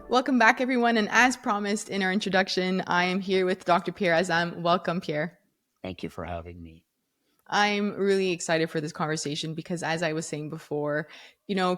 Welcome back, everyone. And as promised in our introduction, I am here with Dr. Pierre Azzam. Welcome, Pierre. Thank you for having me. I'm really excited for this conversation because, as I was saying before,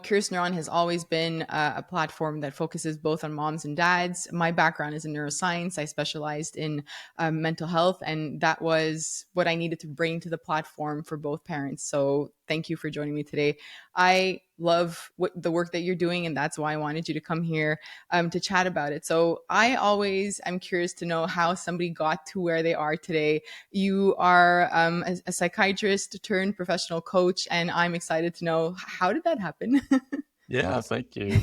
Curious Neuron has always been a platform that focuses both on moms and dads. My background is in neuroscience. I specialized in mental health, and that was what I needed to bring to the platform for both parents. So thank you for joining me today. I love the work that you're doing, and that's why I wanted you to come here to chat about it. So I always am curious to know how somebody got to where they are today. You are a psychiatrist turned professional coach, and I'm excited to know, how did that happen? Yeah, thank you.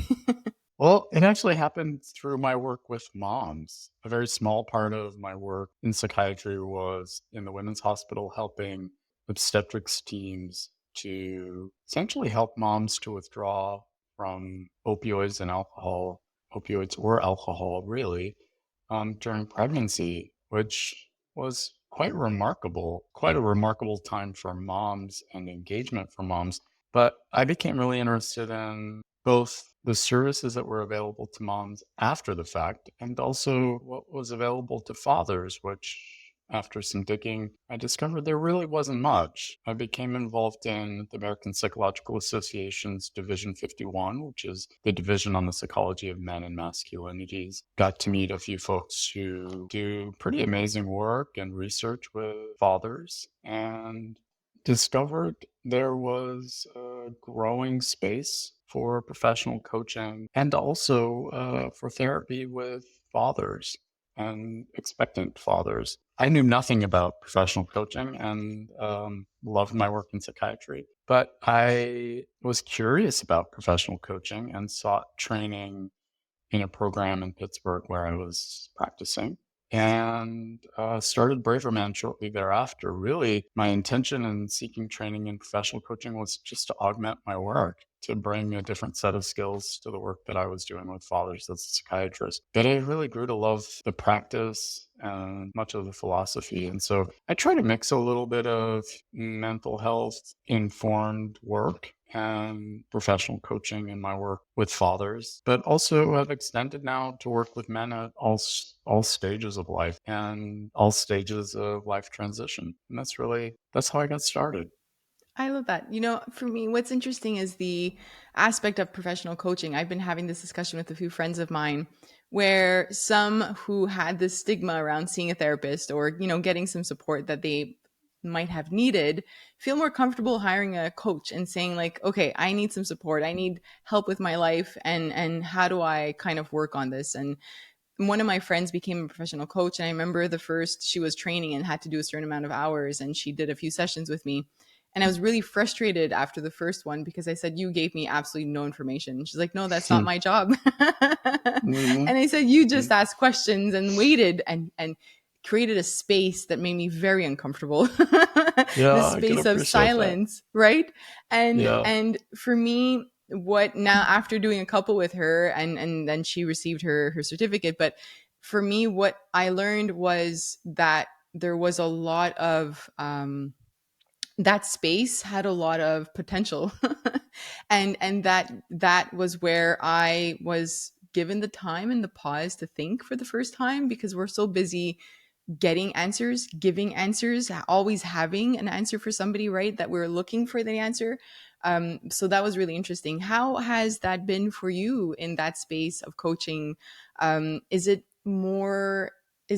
Well, it actually happened through my work with moms. A very small part of my work in psychiatry was in the women's hospital, helping obstetrics teams to essentially help moms to withdraw from opioids or alcohol, really, during pregnancy, which was quite a remarkable time for moms and engagement for moms. But I became really interested in both the services that were available to moms after the fact and also what was available to fathers, which after some digging, I discovered there really wasn't much. I became involved in the American Psychological Association's Division 51, which is the division on the psychology of men and masculinities. Got to meet a few folks who do pretty amazing work and research with fathers, and discovered there was a growing space for professional coaching and also for therapy with fathers and expectant fathers. I knew nothing about professional coaching and loved my work in psychiatry, but I was curious about professional coaching and sought training in a program in Pittsburgh where I was practicing, and started Braver Man shortly thereafter. Really, my intention in seeking training in professional coaching was just to augment my work, to bring a different set of skills to the work that I was doing with fathers as a psychiatrist. But I really grew to love the practice and much of the philosophy. And so I try to mix a little bit of mental health informed work and professional coaching in my work with fathers, but also have extended now to work with men at all stages of life and all stages of life transition. And that's how I got started. I love that. For me, what's interesting is the aspect of professional coaching. I've been having this discussion with a few friends of mine where some who had this stigma around seeing a therapist or, getting some support that they might have needed feel more comfortable hiring a coach and saying like, okay, I need some support. I need help with my life. And how do I kind of work on this? And one of my friends became a professional coach. And I remember the first she was training and had to do a certain amount of hours. And she did a few sessions with me. And I was really frustrated after the first one because I said, you gave me absolutely no information. She's like, no, that's not my job. Mm-hmm. And I said, you just asked questions and waited and created a space that made me very uncomfortable. The space of silence, that. Right? And for me, what now after doing a couple with her and then she received her certificate, but for me, what I learned was that there was a lot of that space had a lot of potential. and that was where I was given the time and the pause to think for the first time, because we're so busy getting answers, giving answers, always having an answer for somebody, right? That we're looking for the answer. So that was really interesting. How has that been for you in that space of coaching? Is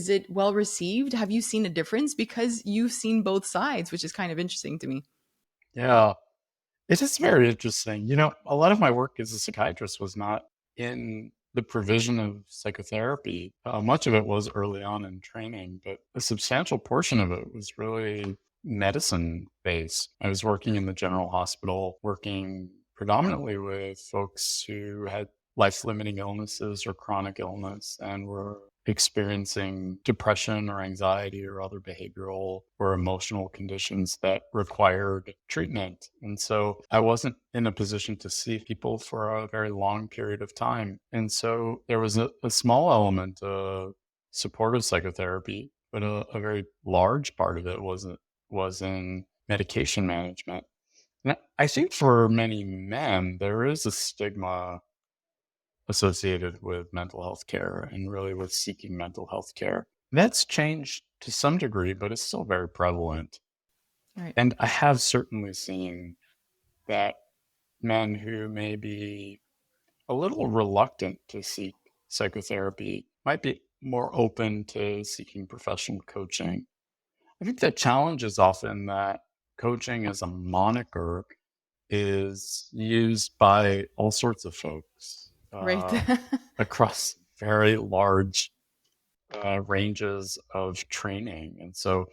it well received? Have you seen a difference? Because you've seen both sides, which is kind of interesting to me. Yeah, it is very interesting. A lot of my work as a psychiatrist was not in the provision of psychotherapy. Much of it was early on in training, but a substantial portion of it was really medicine based. I was working in the general hospital, working predominantly with folks who had life-limiting illnesses or chronic illness and were experiencing depression or anxiety or other behavioral or emotional conditions that required treatment. And so I wasn't in a position to see people for a very long period of time. And so there was a small element of supportive psychotherapy, but a very large part of it was in medication management. And I think for many men, there is a stigma associated with mental health care and really with seeking mental health care. That's changed to some degree, but it's still very prevalent. Right. And I have certainly seen that men who may be a little reluctant to seek psychotherapy might be more open to seeking professional coaching. I think the challenge is often that coaching as a moniker is used by all sorts of folks Right. across very large ranges of training. And so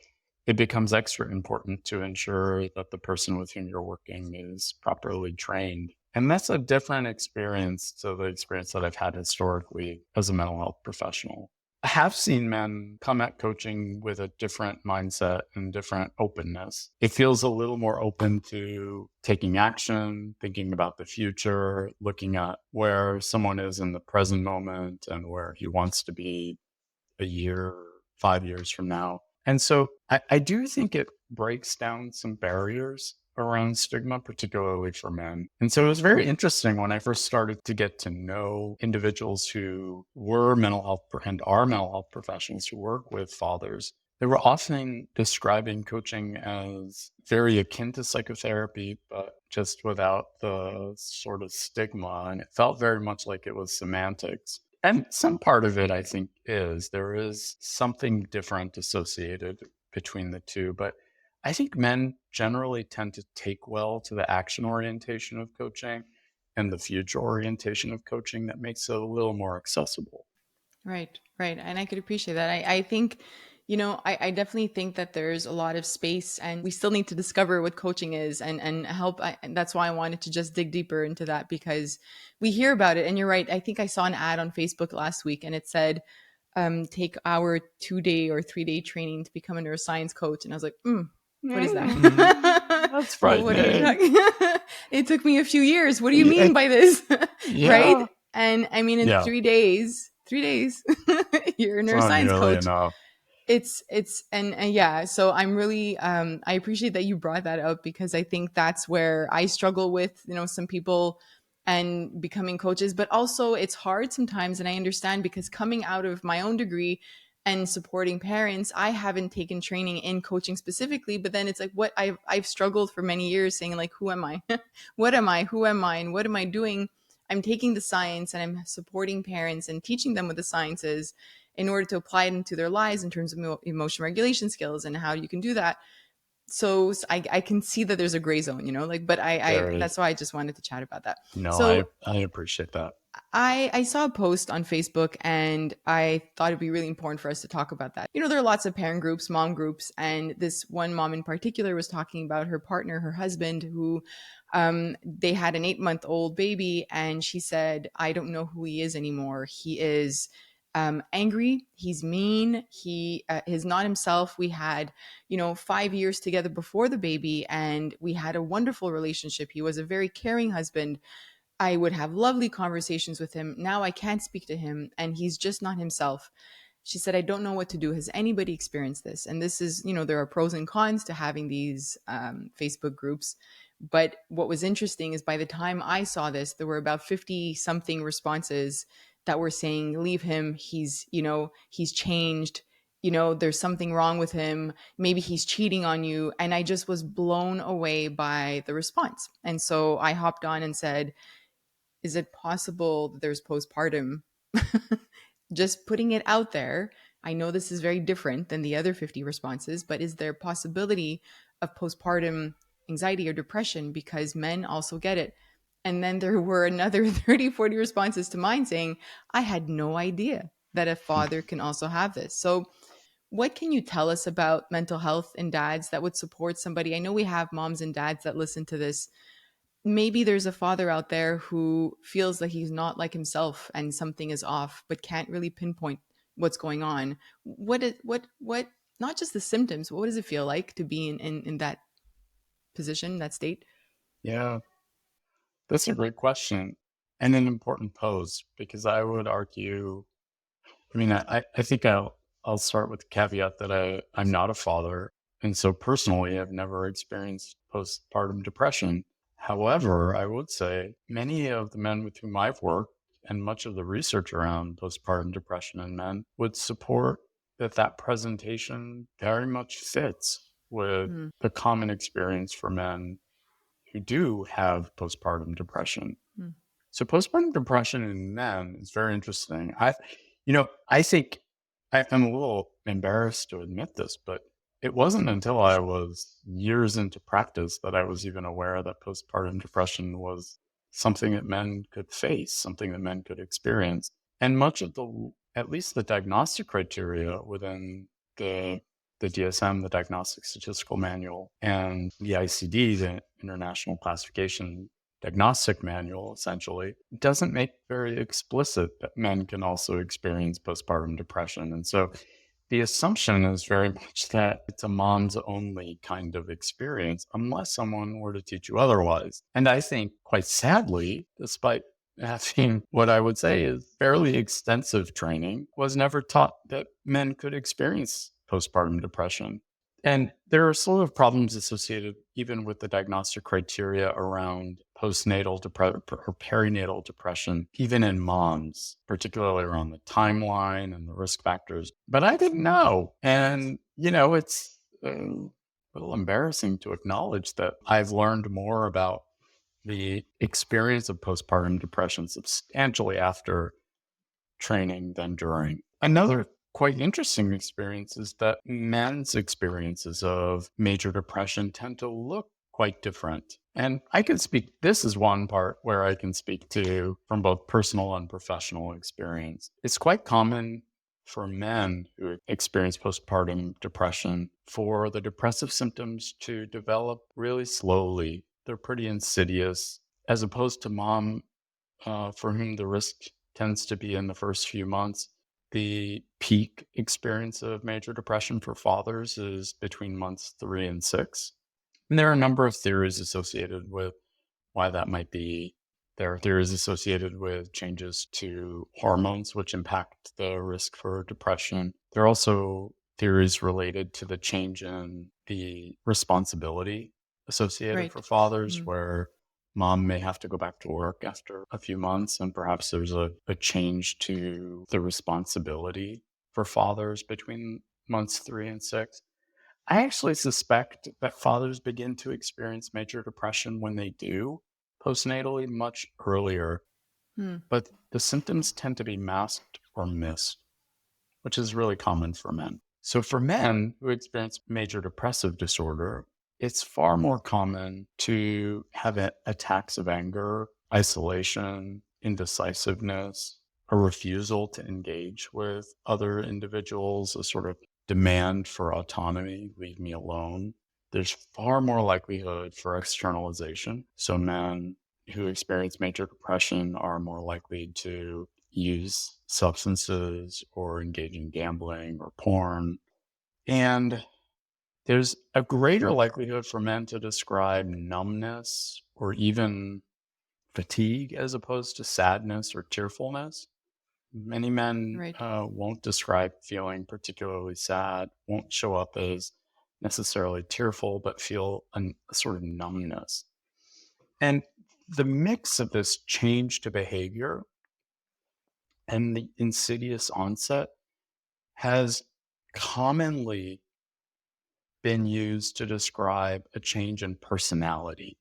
it becomes extra important to ensure that the person with whom you're working is properly trained. And that's a different experience to the experience that I've had historically as a mental health professional. I have seen men come at coaching with a different mindset and different openness. It feels a little more open to taking action, thinking about the future, looking at where someone is in the present moment and where he wants to be a year, 5 years from now. And so I do think it breaks down some barriers around stigma, particularly for men. And so it was very interesting when I first started to get to know individuals who were mental health and are mental health professionals who work with fathers. They were often describing coaching as very akin to psychotherapy, but just without the sort of stigma. And it felt very much like it was semantics. And some part of it, I think, there is something different associated between the two. But I think men generally tend to take well to the action orientation of coaching and the future orientation of coaching that makes it a little more accessible. Right, right. And I could appreciate that. I think, I definitely think that there's a lot of space and we still need to discover what coaching is and help. And that's why I wanted to just dig deeper into that because we hear about it. And you're right. I think I saw an ad on Facebook last week and it said, take our 2-day or 3-day training to become a neuroscience coach. And I was like, what is that? That's frightening. What are you talking? It took me a few years. What do you mean by this? Right? And I mean, in 3 days, you're a neuroscience coach. Enough. It's and yeah. So I'm really I appreciate that you brought that up because I think that's where I struggle with some people and becoming coaches, but also it's hard sometimes, and I understand because coming out of my own degree and supporting parents, I haven't taken training in coaching specifically, but then it's like what I've struggled for many years saying like, who am I? What am I? Who am I? And what am I doing? I'm taking the science and I'm supporting parents and teaching them what the science is in order to apply it into their lives in terms of emotion regulation skills and how you can do that. So I can see that there's a gray zone, but I that's why I just wanted to chat about that. No, so I appreciate that. I saw a post on Facebook and I thought it'd be really important for us to talk about that. There are lots of parent groups, mom groups, and this one mom in particular was talking about her partner, her husband, who they had an 8-month-old baby, and she said, I don't know who he is anymore. He is angry. He's mean. He is not himself. We had, 5 years together before the baby, and we had a wonderful relationship. He was a very caring husband. I would have lovely conversations with him. Now I can't speak to him and he's just not himself. She said, I don't know what to do. Has anybody experienced this? And this is, there are pros and cons to having these Facebook groups. But what was interesting is by the time I saw this, there were about 50 something responses that were saying, leave him. He's changed. There's something wrong with him. Maybe he's cheating on you. And I just was blown away by the response. And so I hopped on and said, is it possible that there's postpartum? Just putting it out there. I know this is very different than the other 50 responses, but is there a possibility of postpartum anxiety or depression because men also get it? And then there were another 30, 40 responses to mine saying, I had no idea that a father can also have this. So what can you tell us about mental health in dads that would support somebody? I know we have moms and dads that listen to this. Maybe there's a father out there who feels that he's not like himself and something is off, but can't really pinpoint what's going on. What, not just the symptoms, what does it feel like to be in that position, that state? Yeah, that's a great question and an important pose because I would argue, I think I'll start with the caveat that I'm not a father. And so personally, I've never experienced postpartum depression. However, I would say many of the men with whom I've worked and much of the research around postpartum depression in men would support that presentation very much fits with the common experience for men who do have postpartum depression. So postpartum depression in men is very interesting. I think I'm a little embarrassed to admit this, but it wasn't until I was years into practice that I was even aware that postpartum depression was something that men could face, something that men could experience. And much of at least the diagnostic criteria within the DSM, the Diagnostic Statistical Manual, and the ICD, the International Classification Diagnostic Manual, essentially, doesn't make very explicit that men can also experience postpartum depression. And so the assumption is very much that it's a mom's only kind of experience, unless someone were to teach you otherwise. And I think, quite sadly, despite having what I would say is fairly extensive training, was never taught that men could experience postpartum depression. And there are sort of problems associated even with the diagnostic criteria around postnatal or perinatal depression, even in moms, particularly around the timeline and the risk factors. But I didn't know. And, it's a little embarrassing to acknowledge that I've learned more about the experience of postpartum depression substantially after training than during. Another quite interesting experience is that men's experiences of major depression tend to look quite different. And this is one part where I can speak to from both personal and professional experience. It's quite common for men who experience postpartum depression for the depressive symptoms to develop really slowly. They're pretty insidious, as opposed to mom, for whom the risk tends to be in the first few months. The peak experience of major depression for fathers is between months 3 and 6. And there are a number of theories associated with why that might be. There are theories associated with changes to hormones, which impact the risk for depression. There are also theories related to the change in the responsibility associated for fathers, where mom may have to go back to work after a few months, and perhaps there's a change to the responsibility for fathers between months 3 and 6. I actually suspect that fathers begin to experience major depression when they do postnatally much earlier, but the symptoms tend to be masked or missed, which is really common for men. So for men who experience major depressive disorder, it's far more common to have attacks of anger, isolation, indecisiveness, a refusal to engage with other individuals, a sort of demand for autonomy, leave me alone. There's far more likelihood for externalization. So men who experience major depression are more likely to use substances or engage in gambling or porn. And there's a greater likelihood for men to describe numbness or even fatigue as opposed to sadness or tearfulness. Many men won't describe feeling particularly sad, won't show up as necessarily tearful, but feel a sort of numbness. And the mix of this change to behavior and the insidious onset has commonly been used to describe a change in personality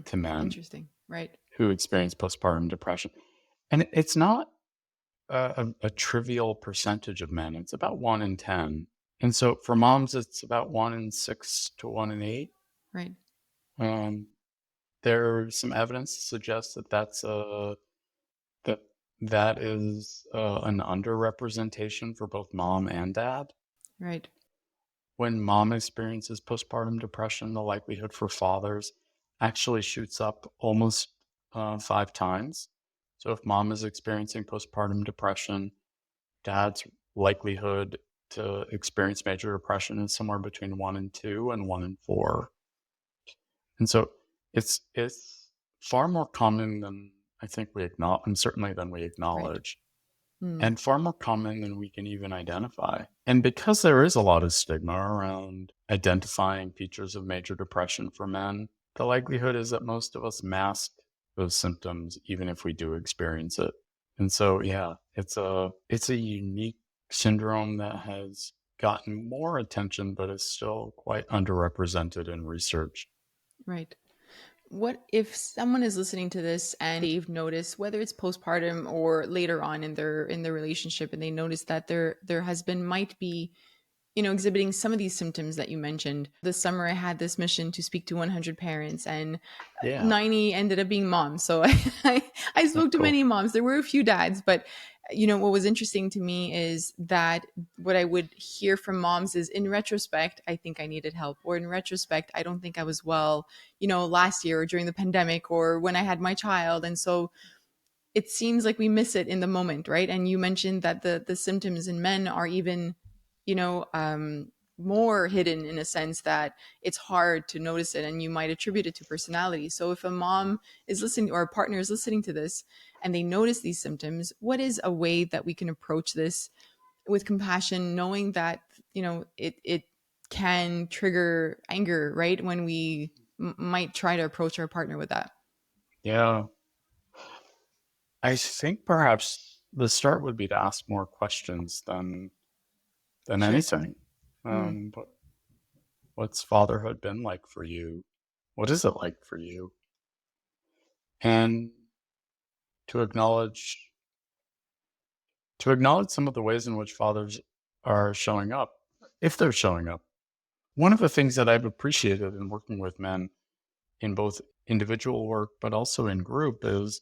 to men. Interesting. Right. Who experience postpartum depression. And it's not a trivial percentage of men. It's about 1 in 10. And so for moms, it's about 1 in 6 to 1 in 8. Right. There's some evidence to suggest that that is an underrepresentation for both mom and dad. Right. When mom experiences postpartum depression, the likelihood for fathers actually shoots up almost 5 times. So if mom is experiencing postpartum depression, dad's likelihood to experience major depression is somewhere between 1 in 2 and 1 in 4. And so it's far more common than I think we acknowledge, and certainly than we acknowledge. and far more common than we can even identify. And because there is a lot of stigma around identifying features of major depression for men, the likelihood is that most of us mask those symptoms even if we do experience it. And so, yeah, it's a unique syndrome that has gotten more attention, but is still quite underrepresented in research. Right. What if someone is listening to this and they've noticed, whether it's postpartum or later on in their relationship, and they notice that their husband might be, exhibiting some of these symptoms that you mentioned. This summer, I had this mission to speak to 100 parents, and 90 ended up being moms. So I spoke to many moms. There were a few dads, but what was interesting to me is that what I would hear from moms is, in retrospect, I think I needed help, or in retrospect, I don't think I was well, last year or during the pandemic or when I had my child. And so it seems like we miss it in the moment, right? And you mentioned that the symptoms in men are even, more hidden, in a sense that it's hard to notice it, and you might attribute it to personality. So if a mom is listening, or a partner is listening to this, and they notice these symptoms, what is a way that we can approach this with compassion, knowing that it can trigger anger, right, when we might try to approach our partner with that? Yeah. I think perhaps the start would be to ask more questions than Sure. anything. But what's fatherhood been like for you? What is it like for you? And to acknowledge some of the ways in which fathers are showing up, if they're showing up. One of the things that I've appreciated in working with men in both individual work but also in group is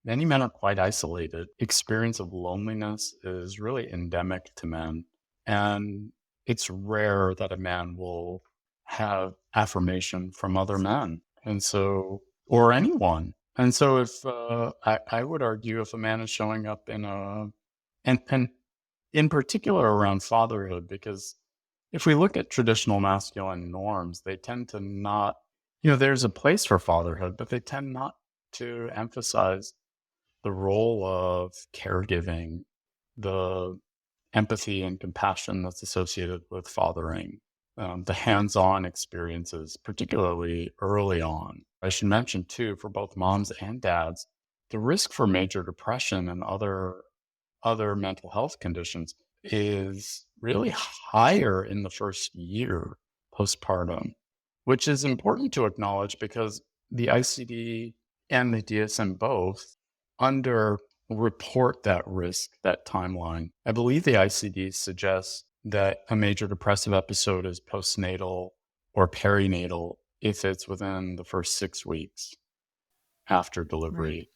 many men are quite isolated. Experience of loneliness is really endemic to men. And it's rare that a man will have affirmation from other men. And so, or anyone. And so if, I would argue, if a man is showing up and in particular around fatherhood, because if we look at traditional masculine norms, they tend to not, there's a place for fatherhood, but they tend not to emphasize the role of caregiving, the empathy and compassion that's associated with fathering, the hands-on experiences, particularly early on. I should mention too, for both moms and dads, the risk for major depression and other mental health conditions is really higher in the first year postpartum, which is important to acknowledge because the ICD and the DSM both report that risk, that timeline. I believe the ICD suggests that a major depressive episode is postnatal or perinatal if it's within the first 6 weeks after delivery. Right.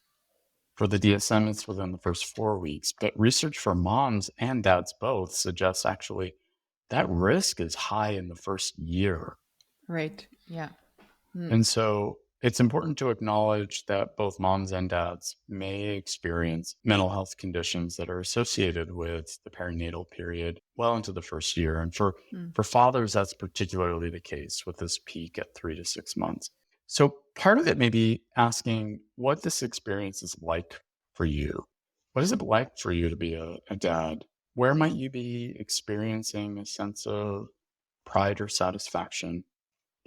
For the DSM, it's within the first 4 weeks. But research for moms and dads both suggests actually that risk is high in the first year. Right. Yeah. And so it's important to acknowledge that both moms and dads may experience mental health conditions that are associated with the perinatal period well into the first year. And for fathers, that's particularly the case with this peak at 3 to 6 months. So part of it may be asking what this experience is like for you. What is it like for you to be a dad? Where might you be experiencing a sense of pride or satisfaction?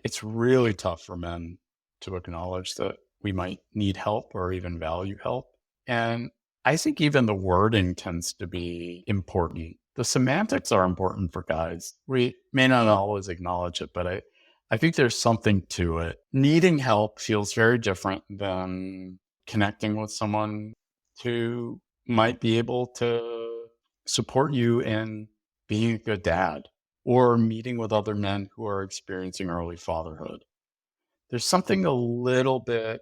It's really tough for men to acknowledge that we might need help or even value help. And I think even the wording tends to be important. The semantics are important for guys. We may not always acknowledge it, but I think there's something to it. Needing help feels very different than connecting with someone who might be able to support you in being a good dad, or meeting with other men who are experiencing early fatherhood. There's something a little bit,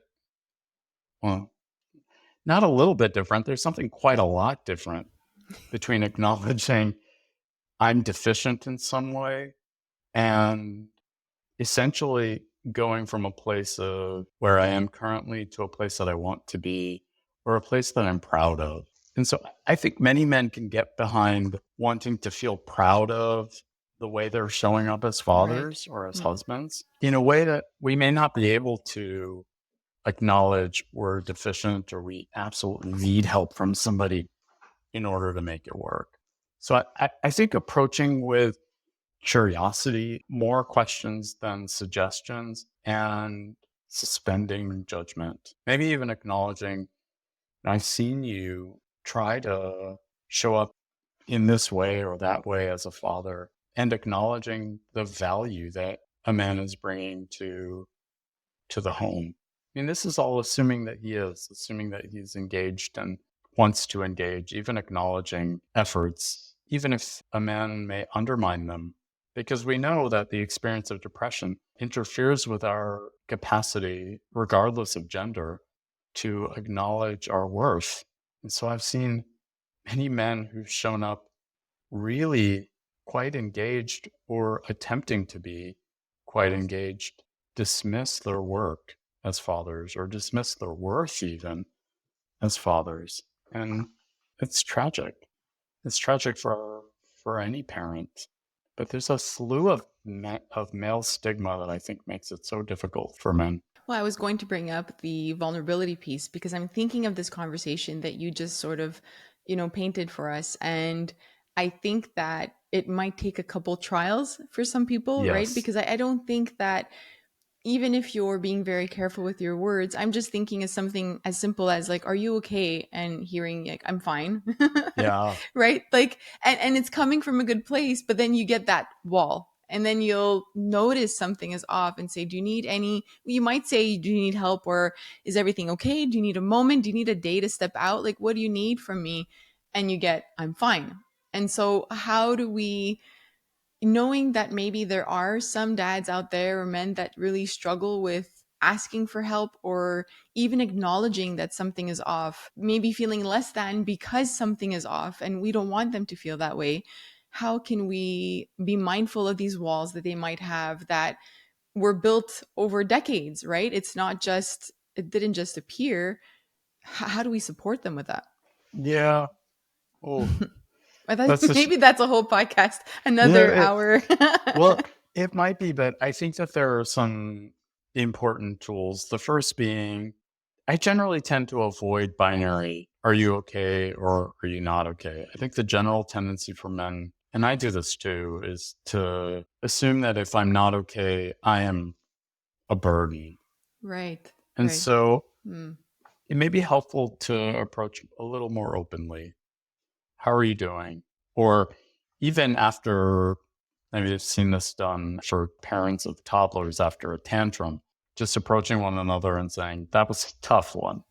well, not a little bit different. There's something quite a lot different between acknowledging I'm deficient in some way and essentially going from a place of where I am currently to a place that I want to be, or a place that I'm proud of. And so I think many men can get behind wanting to feel proud of the way they're showing up as fathers or as husbands in a way that we may not be able to acknowledge we're deficient or we absolutely need help from somebody in order to make it work. So I think approaching with curiosity, more questions than suggestions, and suspending judgment, maybe even acknowledging, I've seen you try to show up in this way or that way as a father, and acknowledging the value that a man is bringing to the home. I mean, this is all assuming that he's engaged and wants to engage, even acknowledging efforts, even if a man may undermine them, because we know that the experience of depression interferes with our capacity, regardless of gender, to acknowledge our worth. And so I've seen many men who've shown up really quite engaged or attempting to be quite engaged dismiss their work as fathers or dismiss their worth even as fathers. And it's tragic. It's tragic for any parent. But there's a slew of male stigma that I think makes it so difficult for men. Well, I was going to bring up the vulnerability piece because I'm thinking of this conversation that you just sort of, painted for us. And I think that it might take a couple trials for some people, Yes. right? Because I don't think that even if you're being very careful with your words, I'm just thinking of something as simple as like, are you okay? And hearing like, I'm fine. Yeah. Right. Like, and it's coming from a good place, but then you get that wall and then you'll notice something is off and say, you might say, do you need help or is everything okay? Do you need a moment? Do you need a day to step out? Like, what do you need from me? And you get, I'm fine. And so how do we, knowing that maybe there are some dads out there or men that really struggle with asking for help or even acknowledging that something is off, maybe feeling less than because something is off and we don't want them to feel that way. How can we be mindful of these walls that they might have that were built over decades, right? It didn't just appear. How do we support them with that? Yeah. Oh, Maybe that's a whole podcast, another hour. Well, it might be, but I think that there are some important tools. The first being, I generally tend to avoid binary, are you okay or are you not okay? I think the general tendency for men, and I do this too, is to assume that if I'm not okay, I am a burden. Right. And so it may be helpful to approach a little more openly. How are you doing? Or even after, I've seen this done for parents of toddlers after a tantrum, just approaching one another and saying, that was a tough one.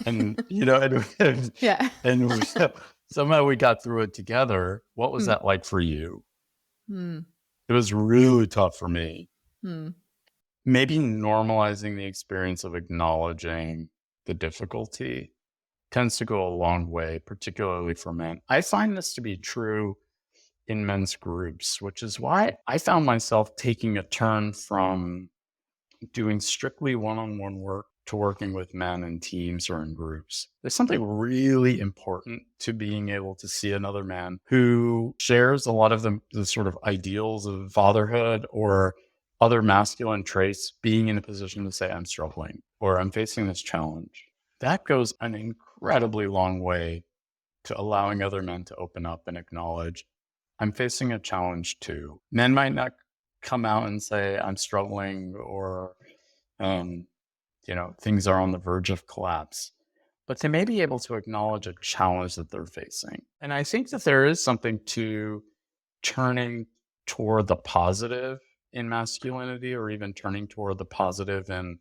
And, yeah. And somehow we got through it together. What was that like for you? It was really tough for me. Maybe normalizing the experience of acknowledging the difficulty tends to go a long way, particularly for men. I find this to be true in men's groups, which is why I found myself taking a turn from doing strictly one-on-one work to working with men in teams or in groups. There's something really important to being able to see another man who shares a lot of the sort of ideals of fatherhood or other masculine traits, being in a position to say, I'm struggling or I'm facing this challenge. That goes an incredibly long way to allowing other men to open up and acknowledge, I'm facing a challenge too. Men might not come out and say, I'm struggling or, things are on the verge of collapse, but they may be able to acknowledge a challenge that they're facing. And I think that there is something to turning toward the positive in masculinity, or even turning toward the positive in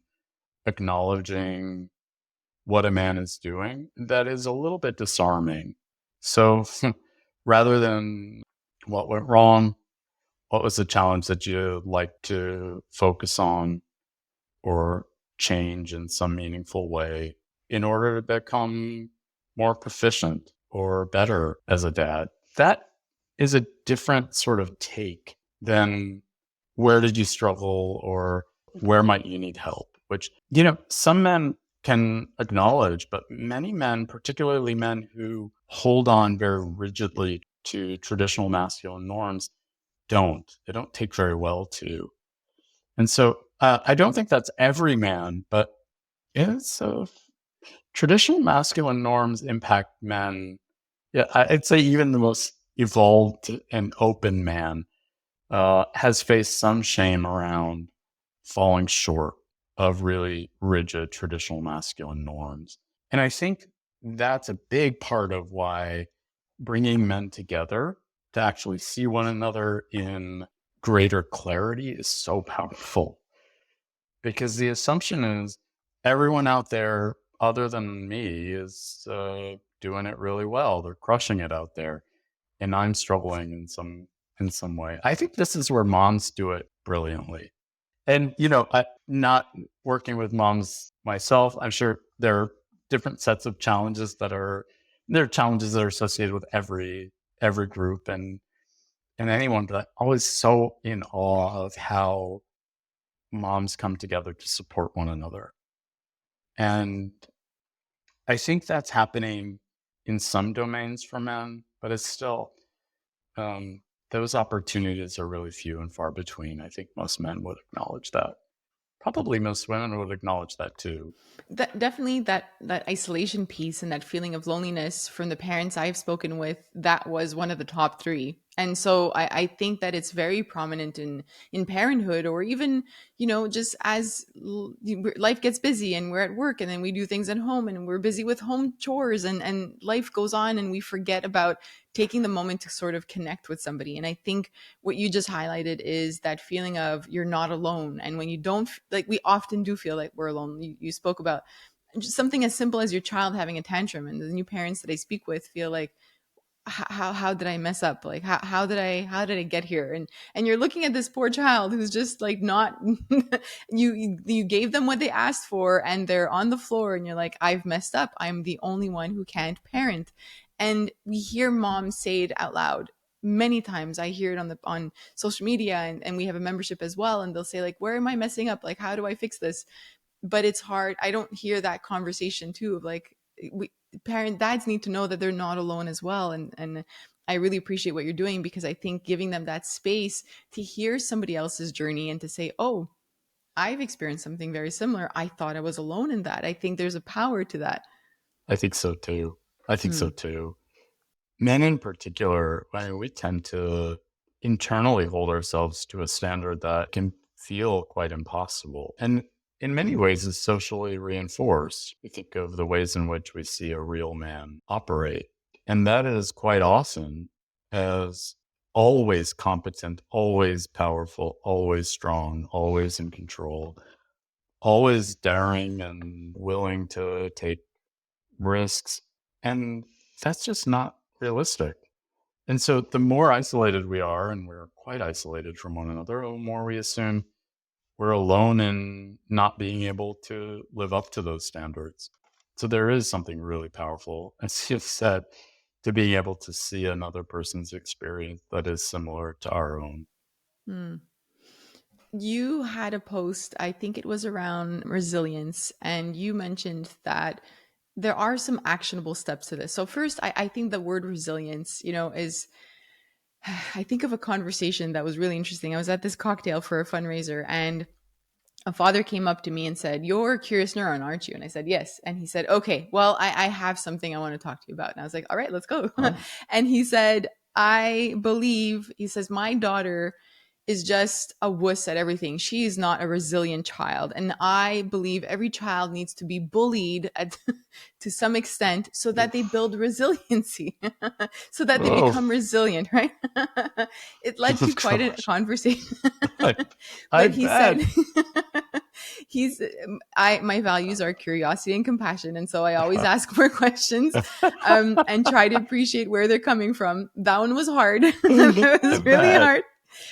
acknowledging what a man is doing, that is a little bit disarming. So rather than what went wrong, what was the challenge that you'd like to focus on or change in some meaningful way in order to become more proficient or better as a dad? That is a different sort of take than where did you struggle or where might you need help, which, some men can acknowledge, but many men, particularly men who hold on very rigidly to traditional masculine norms, they don't take very well to. And so I don't think that's every man, but traditional masculine norms impact men Yeah, I'd say even the most evolved and open man has faced some shame around falling short of really rigid traditional masculine norms. And I think that's a big part of why bringing men together to actually see one another in greater clarity is so powerful. Because the assumption is everyone out there other than me is doing it really well. They're crushing it out there, and I'm struggling in some way. I think this is where moms do it brilliantly. And not working with moms myself, I'm sure there are different sets of challenges there are challenges that are associated with every group and anyone, but I'm always so in awe of how moms come together to support one another. And I think that's happening in some domains for men, but it's still, those opportunities are really few and far between. I think most men would acknowledge that. Probably most women would acknowledge that too. That definitely that isolation piece and that feeling of loneliness from the parents I've spoken with, that was one of the top three. And so I think that it's very prominent in parenthood, or even, just as life gets busy and we're at work and then we do things at home and we're busy with home chores, and life goes on and we forget about taking the moment to sort of connect with somebody. And I think what you just highlighted is that feeling of you're not alone. And when you don't, like, we often do feel like we're alone. You spoke about just something as simple as your child having a tantrum, and the new parents that I speak with feel like, how did I mess up? Like, how did I get here? And you're looking at this poor child who's just like not you gave them what they asked for, and they're on the floor, and you're like, I've messed up. I'm the only one who can't parent. And we hear moms say it out loud many times. I hear it on social media, and we have a membership as well, and they'll say, like, where am I messing up? Like, how do I fix this? But it's hard. I don't hear that conversation too of like, we parent dads need to know that they're not alone as well. And I really appreciate what you're doing, because I think giving them that space to hear somebody else's journey and to say, oh, I've experienced something very similar. I thought I was alone in that. I think there's a power to that. I think so too. I think so Hmm. too. Men in particular, I mean, we tend to internally hold ourselves to a standard that can feel quite impossible. And in many ways is socially reinforced. We think of the ways in which we see a real man operate. And that is quite often as always competent, always powerful, always strong, always in control, always daring and willing to take risks. And that's just not realistic. And so the more isolated we are, and we're quite isolated from one another, the more we assume we're alone in not being able to live up to those standards. So there is something really powerful, as you've said, to being able to see another person's experience that is similar to our own. Hmm. You had a post, I think it was around resilience, and you mentioned that there are some actionable steps to this. So first, I think the word resilience, is I think of a conversation that was really interesting. I was at this cocktail for a fundraiser, and a father came up to me and said, "You're a curious neuron, aren't you?" And I said, "Yes." And he said, "Okay, well, I have something I want to talk to you about." And I was like, "All right, let's go." Oh. And he said, he says, "My daughter is just a wuss at everything. She is not a resilient child. And I believe every child needs to be bullied to some extent so that they build resiliency, so that they Oh, become resilient," right? It led to oh quite a gosh. conversation. I, I But he said, bet. he's I my values are curiosity and compassion, and so I always ask more questions, and try to appreciate where they're coming from. That one was hard. It I was really bet. hard,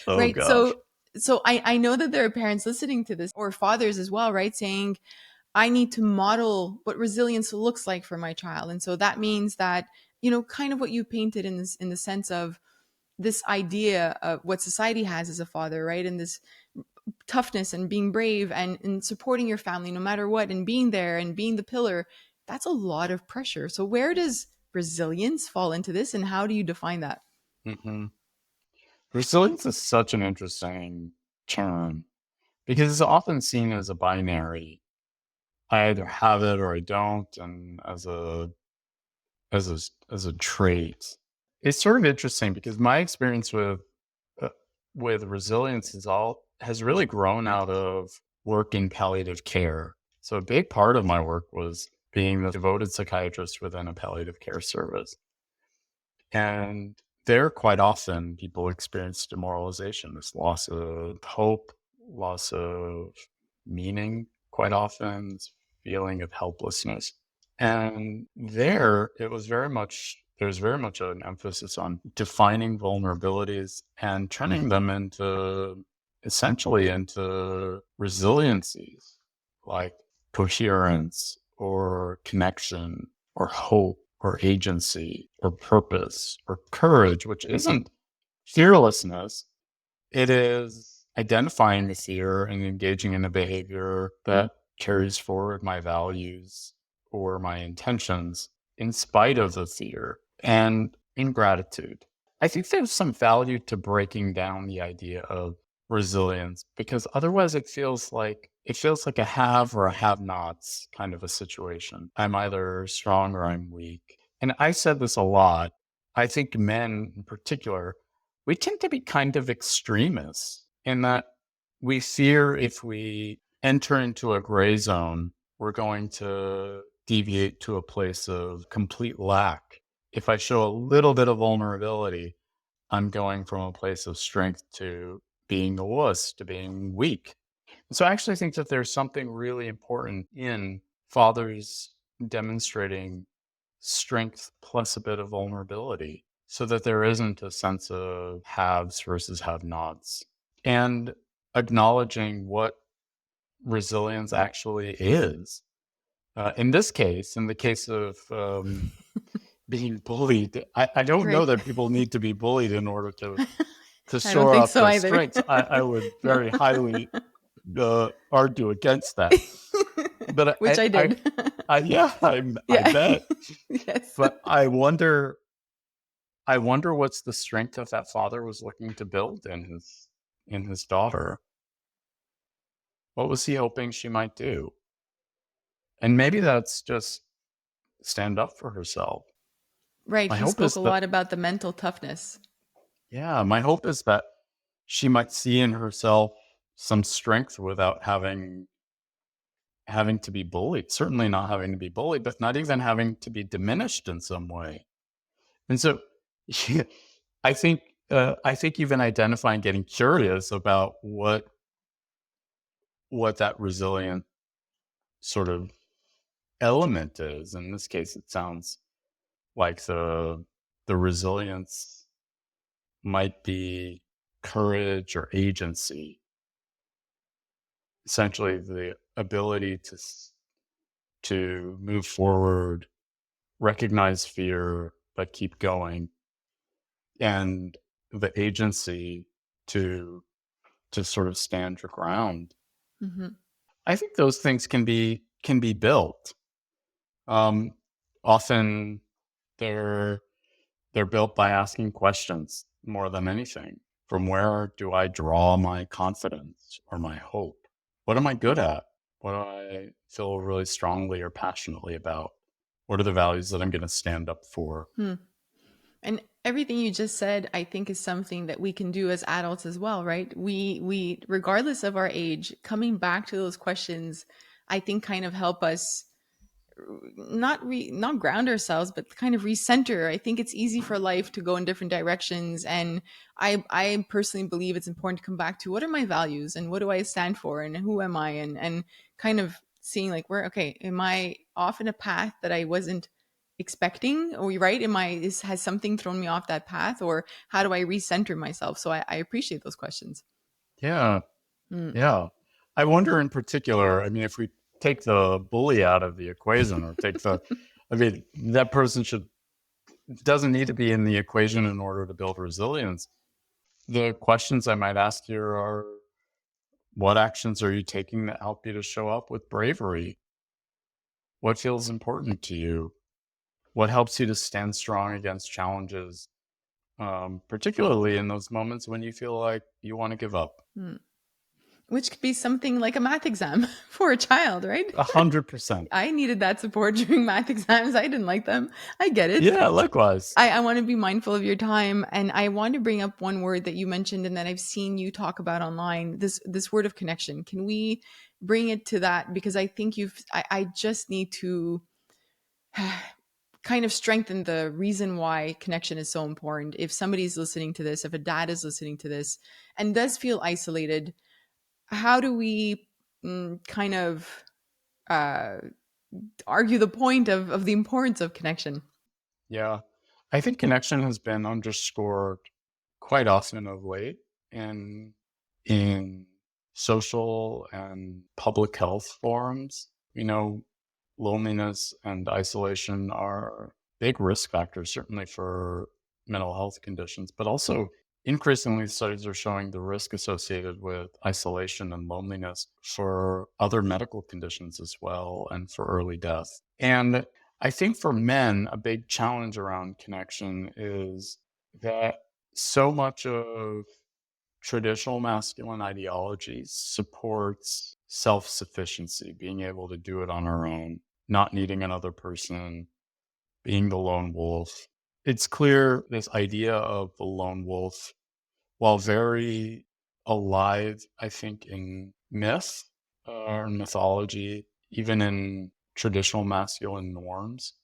Oh right? gosh. So I know that there are parents listening to this, or fathers as well, right, saying, I need to model what resilience looks like for my child. And so that means that, kind of what you painted in the sense of this idea of what society has as a father, right? And this toughness and being brave, and supporting your family no matter what, and being there and being the pillar. That's a lot of pressure. So where does resilience fall into this, and how do you define that? Hmm. Resilience is such an interesting term because it's often seen as a binary. I either have it or I don't, and as a trait. It's sort of interesting because my experience with resilience has really grown out of work in palliative care. So a big part of my work was being the devoted psychiatrist within a palliative care service. And there, quite often, people experience demoralization, this loss of hope, loss of meaning, quite often, this feeling of helplessness. And there's very much an emphasis on defining vulnerabilities and turning them essentially into resiliencies, like coherence or connection or hope or agency or purpose or courage, which isn't fearlessness. It is identifying the fear and engaging in a behavior that carries forward my values or my intentions in spite of the fear and in gratitude. I think there's some value to breaking down the idea of resilience, because otherwise it feels like a have or a have nots kind of a situation. I'm either strong or I'm weak. And I said this a lot. I think men in particular, we tend to be kind of extremists in that we fear if we enter into a gray zone, we're going to deviate to a place of complete lack. If I show a little bit of vulnerability, I'm going from a place of strength to being a wuss, to being weak. So I actually think that there's something really important in fathers demonstrating strength plus a bit of vulnerability so that there isn't a sense of haves versus have-nots, and acknowledging what resilience actually is. In the case of being bullied, I don't know that people need to be bullied in order to I don't shore think up so their either. strengths. I would very highly argue against that. But Which I did. I bet. Yes. But I wonder what's the strength that that father was looking to build in his daughter. What was he hoping she might do? And maybe that's just stand up for herself. Right. My He hope spoke is a that, lot about the mental toughness. yeah, my hope is that she might see in herself some strength without having to be bullied. Certainly not having to be bullied, but not even having to be diminished in some way. And so, yeah, I think even identifying, getting curious about what that resilient sort of element is. In this case, it sounds like the resilience might be courage or agency, essentially the ability to move forward, recognize fear, but keep going, and the agency to sort of stand your ground. Mm-hmm. I think those things can be built. Um, Often they're built by asking questions more than anything. From where do I draw my confidence or my hope? What am I good at? What do I feel really strongly or passionately about? What are the values that I'm going to stand up for? And everything you just said, I think, is something that we can do as adults as well, right? We regardless of our age, coming back to those questions, I think kind of help us not ground ourselves, but kind of recenter. I think it's easy for life to go in different directions, and I personally believe it's important to come back to what are my values and what do I stand for and who am I, and kind of seeing like am I off in a path that I wasn't expecting, or right, has something thrown me off that path, or how do I recenter myself? So I appreciate those questions. Yeah. Mm. Yeah. I wonder in particular, I mean, if we take the bully out of the equation or I mean, that person doesn't need to be in the equation in order to build resilience. The questions I might ask here are, what actions are you taking that help you to show up with bravery? What feels important to you? What helps you to stand strong against challenges, particularly in those moments when you feel like you want to give up? Mm. Which could be something like a math exam for a child, right? 100%. I needed that support during math exams. I didn't like them. I get it. Yeah, likewise. I want to be mindful of your time. And I want to bring up one word that you mentioned and that I've seen you talk about online, this word of connection. Can we bring it to that? Because I think I just need to kind of strengthen the reason why connection is so important. If somebody's listening to this, if a dad is listening to this and does feel isolated, how do we kind of argue the point of the importance of connection? Yeah. I think connection has been underscored quite often of late in social and public health forums. Loneliness and isolation are big risk factors, certainly for mental health conditions, but also increasingly studies are showing the risk associated with isolation and loneliness for other medical conditions as well, and for early death. And I think for men, a big challenge around connection is that so much of traditional masculine ideology supports self-sufficiency, being able to do it on our own, not needing another person, being the lone wolf. It's clear this idea of the lone wolf, while very alive, I think, in myth or mythology, even in traditional masculine norms,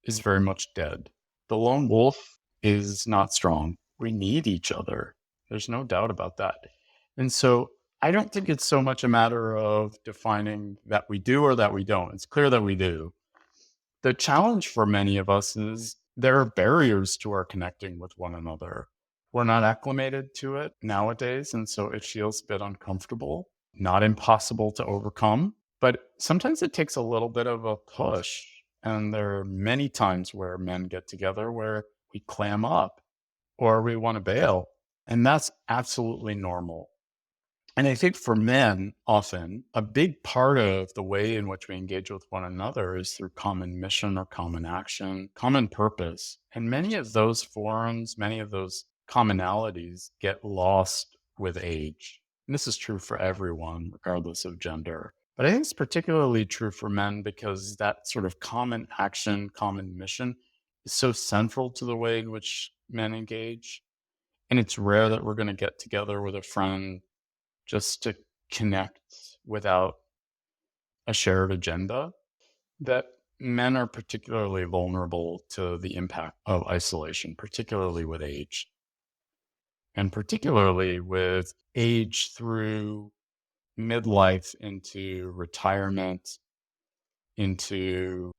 is very much dead. The lone wolf is not strong. We need each other. There's no doubt about that. And so I don't think it's so much a matter of defining that we do or that we don't. It's clear that we do. The challenge for many of us is there are barriers to our connecting with one another. We're not acclimated to it nowadays, and so it feels a bit uncomfortable, not impossible to overcome, but sometimes it takes a little bit of a push. And there are many times where men get together where we clam up or we want to bail, and that's absolutely normal. And I think for men, often, a big part of the way in which we engage with one another is through common mission or common action, common purpose. And many of those forums, many of those commonalities get lost with age. And this is true for everyone, regardless of gender. But I think it's particularly true for men because that sort of common action, common mission is so central to the way in which men engage. And it's rare that we're going to get together with a friend just to connect without a shared agenda, that men are particularly vulnerable to the impact of isolation, particularly with age. And particularly with age through midlife into retirement, into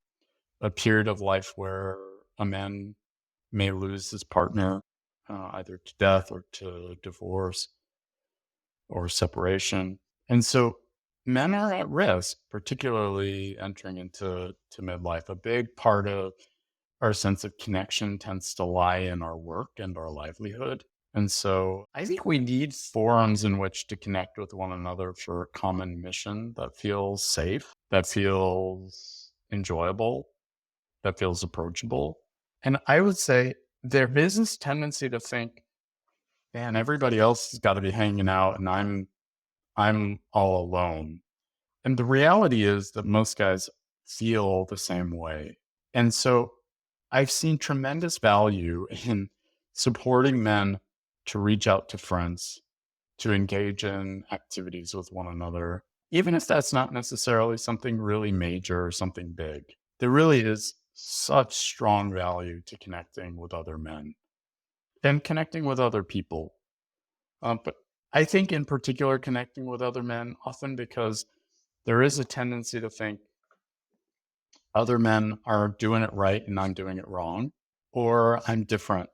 a period of life where a man may lose his partner, either to death or to divorce or separation. And so men are at risk, particularly entering into midlife. A big part of our sense of connection tends to lie in our work and our livelihood. And so I think we need forums in which to connect with one another for a common mission that feels safe, that feels enjoyable, that feels approachable. And I would say there is this tendency to think, man, everybody else has got to be hanging out and I'm all alone. And the reality is that most guys feel the same way. And so I've seen tremendous value in supporting men to reach out to friends, to engage in activities with one another, even if that's not necessarily something really major or something big. There really is such strong value to connecting with other men and connecting with other people. But I think in particular connecting with other men, often because there is a tendency to think other men are doing it right and I'm doing it wrong, or I'm different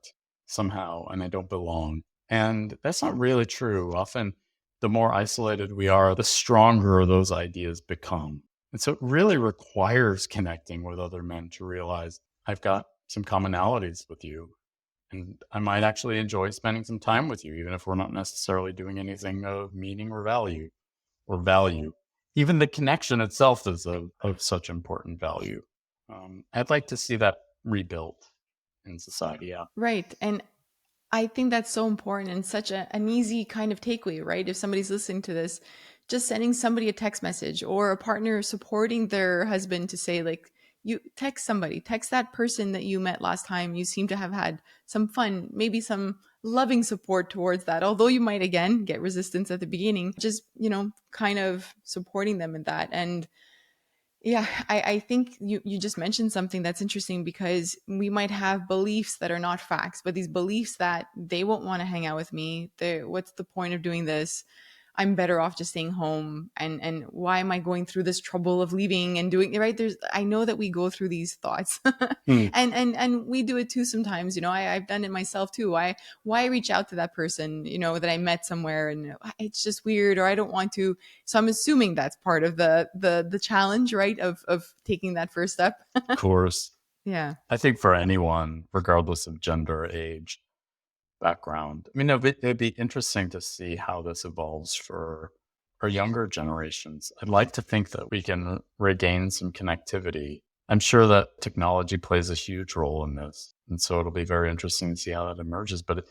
somehow and I don't belong. And that's not really true. Often the more isolated we are, the stronger those ideas become. And so it really requires connecting with other men to realize I've got some commonalities with you. And I might actually enjoy spending some time with you, even if we're not necessarily doing anything of meaning or value. Even the connection itself is of such important value. I'd like to see that rebuilt in society. Yeah. Right. And I think that's so important and such an easy kind of takeaway, right? If somebody's listening to this, just sending somebody a text message, or a partner supporting their husband to say, like, you text somebody, text that person that you met last time. You seem to have had some fun, maybe some loving support towards that. Although you might, again, get resistance at the beginning, just, kind of supporting them in that. And yeah, I think you just mentioned something that's interesting, because we might have beliefs that are not facts, but these beliefs that they won't want to hang out with me. What's the point of doing this? I'm better off just staying home. And why am I going through this trouble of leaving and doing it? Right. I know that we go through these thoughts and we do it too sometimes. I've done it myself too. Why reach out to that person, that I met somewhere, and it's just weird, or I don't want to. So I'm assuming that's part of the challenge, right? Of taking that first step. Of course. Yeah. I think for anyone, regardless of gender, age, background, I mean, it'd be interesting to see how this evolves for younger generations. I'd like to think that we can regain some connectivity. I'm sure that technology plays a huge role in this. And so it'll be very interesting to see how that emerges. But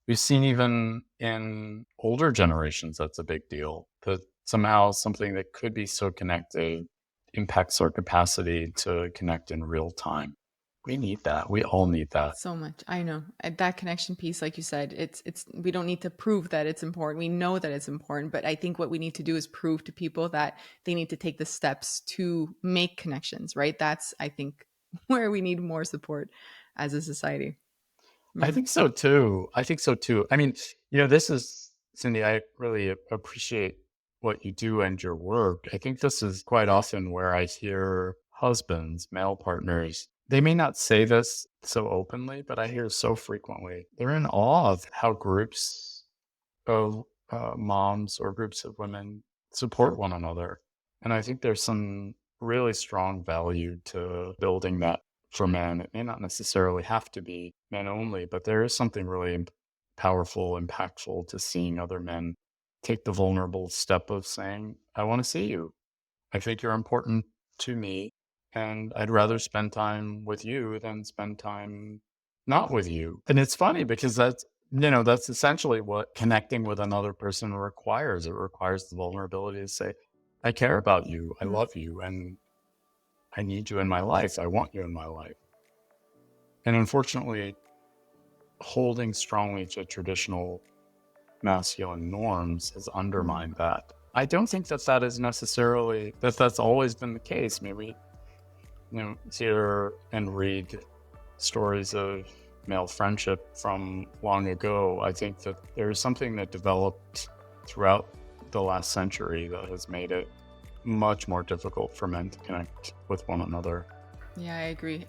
we've seen even in older generations, that's a big deal, that somehow something that could be so connected impacts our capacity to connect in real time. We need that. We all need that so much. I know that connection piece, like you said, it's we don't need to prove that it's important. We know that it's important, but I think what we need to do is prove to people that they need to take the steps to make connections, right? That's, I think, where we need more support as a society. I think so too. I mean, this is, Cindy, I really appreciate what you do and your work. I think this is quite often where I hear husbands, male partners, they may not say this so openly, but I hear so frequently, they're in awe of how groups of moms or groups of women support one another. And I think there's some really strong value to building that for men. It may not necessarily have to be men only, but there is something really powerful, impactful to seeing other men take the vulnerable step of saying, I want to see you. I think you're important to me, and I'd rather spend time with you than spend time not with you. And it's funny because that's essentially what connecting with another person requires. It requires the vulnerability to say, I care about you, I love you, and I need you in my life. I want you in my life. And unfortunately, holding strongly to traditional masculine norms has undermined that. I don't think that is necessarily, that's always been the case. Maybe, hear and read stories of male friendship from long ago. I think that there's something that developed throughout the last century that has made it much more difficult for men to connect with one another. Yeah, I agree.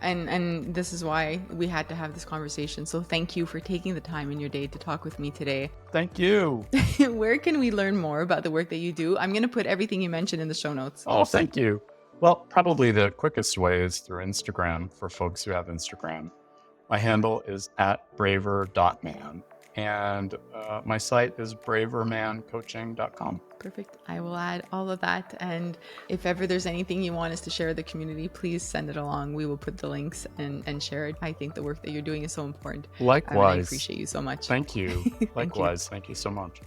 And this is why we had to have this conversation. So thank you for taking the time in your day to talk with me today. Thank you. Where can we learn more about the work that you do? I'm going to put everything you mentioned in the show notes. Oh, thank you. Well, probably the quickest way is through Instagram for folks who have Instagram. My handle is @braver.man. And my site is bravermancoaching.com. Perfect. I will add all of that. And if ever there's anything you want us to share with the community, please send it along. We will put the links and share it. I think the work that you're doing is so important. Likewise. I appreciate you so much. Thank you. Likewise. Thank you so much.